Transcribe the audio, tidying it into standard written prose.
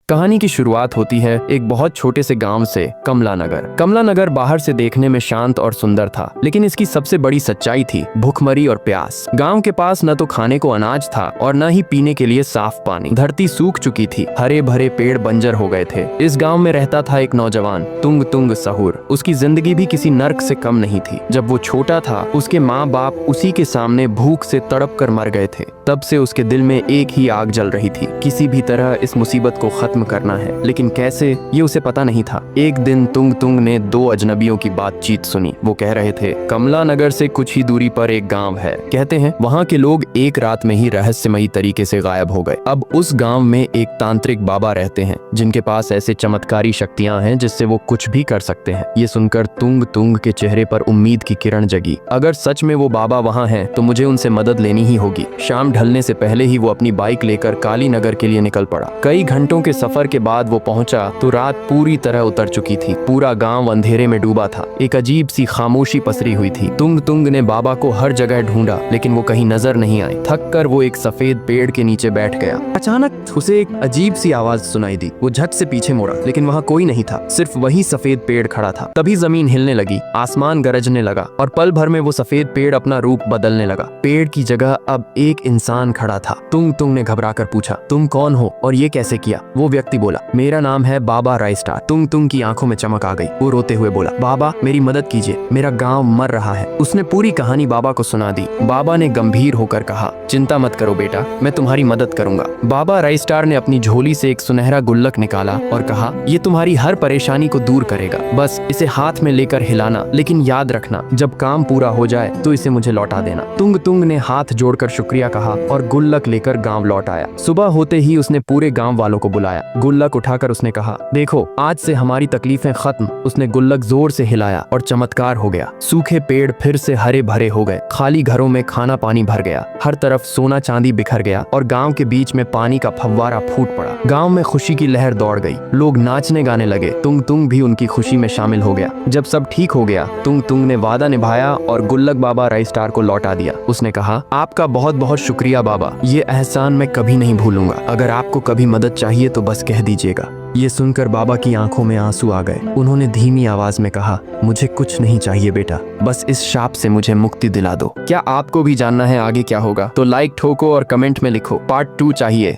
कहानी की शुरुआत होती है एक बहुत छोटे से गांव से, कमला नगर। कमला नगर बाहर से देखने में शांत और सुंदर था, लेकिन इसकी सबसे बड़ी सच्चाई थी भूखमरी और प्यास। गांव के पास न तो खाने को अनाज था और न ही पीने के लिए साफ पानी। धरती सूख चुकी थी, हरे भरे पेड़ बंजर हो गए थे। इस गांव में रहता था एक नौजवान, तुंग तुंग सहूर। उसकी जिंदगी भी किसी नर्क से कम नहीं थी। जब वो छोटा था, उसके माँ बाप उसी के सामने भूख से तड़प कर मर गए थे। तब से उसके दिल में एक ही आग जल रही थी, किसी भी तरह इस मुसीबत को खत्म करना है, लेकिन कैसे, ये उसे पता नहीं था। एक दिन तुंग तुंग ने दो अजनबियों की बातचीत सुनी। वो कह रहे थे, कमला नगर से कुछ ही दूरी पर एक गांव है। कहते हैं वहाँ के लोग एक रात में ही रहस्यमयी तरीके से गायब हो गए। अब उस गांव में एक तांत्रिक बाबा रहते हैं, जिनके पास ऐसे चमत्कारी शक्तियां हैं जिससे वो कुछ भी कर सकते हैं। ये सुनकर तुंग तुंग के चेहरे पर उम्मीद की किरण जगी। अगर सच में वो बाबा वहाँ हैं, तो मुझे उनसे मदद लेनी ही होगी। शाम ढलने से पहले ही वो अपनी बाइक लेकर काली नगर के लिए निकल पड़ा। कई घंटों के सफर के बाद वो पहुंचा तो रात पूरी तरह उतर चुकी थी। पूरा गांव अंधेरे में डूबा था। एक अजीब सी खामोशी पसरी हुई थी। तुंग तुंग ने बाबा को हर जगह ढूंढा, लेकिन वो कहीं नजर नहीं आए। थक कर वो एक सफेद पेड़ के नीचे बैठ गया। अचानक उसे एक अजीब सी आवाज सुनाई दी। वो झट से पीछे मुड़ा, लेकिन वहाँ कोई नहीं था, सिर्फ वही सफेद पेड़ खड़ा था। तभी जमीन हिलने लगी, आसमान गरजने लगा और पल भर में वो सफेद पेड़ अपना रूप बदलने लगा। पेड़ की जगह अब एक इंसान खड़ा था। तुंग तुंग ने घबरा कर पूछा, तुम कौन हो और ये कैसे किया? वो व्यक्ति बोला, मेरा नाम है बाबा रायस्टार। तुंग तुंग की आंखों में चमक आ गई। वो रोते हुए बोला, बाबा मेरी मदद कीजिए, मेरा गांव मर रहा है। उसने पूरी कहानी बाबा को सुना दी। बाबा ने गंभीर होकर कहा, चिंता मत करो बेटा, मैं तुम्हारी मदद करूंगा। बाबा रायस्टार ने अपनी झोली से एक सुनहरा गुल्लक निकाला और कहा, ये तुम्हारी हर परेशानी को दूर करेगा। बस इसे हाथ में लेकर हिलाना, लेकिन याद रखना, जब काम पूरा हो जाए तो इसे मुझे लौटा देना। तुंग तुंग ने हाथ जोड़कर शुक्रिया कहा और गुल्लक लेकर गांव लौट आया। सुबह होते ही उसने पूरे गांव वालों को बुलाया। गुल्लक उठाकर उसने कहा, देखो आज से हमारी तकलीफें खत्म। उसने गुल्लक जोर से हिलाया और चमत्कार हो गया। सूखे पेड़ फिर से हरे भरे हो गए। खाली घरों में खाना पानी भर गया। हर तरफ सोना चांदी बिखर गया और गांव के बीच में पानी का फव्वारा फूट पड़ा। गांव में खुशी की लहर दौड़ गई। लोग नाचने गाने लगे। तुंग तुंग भी उनकी खुशी में शामिल हो गया। जब सब ठीक हो गया, तुंग तुंग ने वादा निभाया और गुल्लक बाबा रायस्टार को लौटा दिया। उसने कहा, आपका बहुत बहुत शुक्रिया बाबा, ये एहसान मैं कभी नहीं भूलूंगा। अगर आपको कभी मदद चाहिए तो बस कह दीजिएगा। ये सुनकर बाबा की आंखों में आंसू आ गए। उन्होंने धीमी आवाज में कहा, मुझे कुछ नहीं चाहिए बेटा, बस इस शाप से मुझे मुक्ति दिला दो। क्या आपको भी जानना है आगे क्या होगा? तो लाइक ठोको और कमेंट में लिखो, पार्ट 2 चाहिए।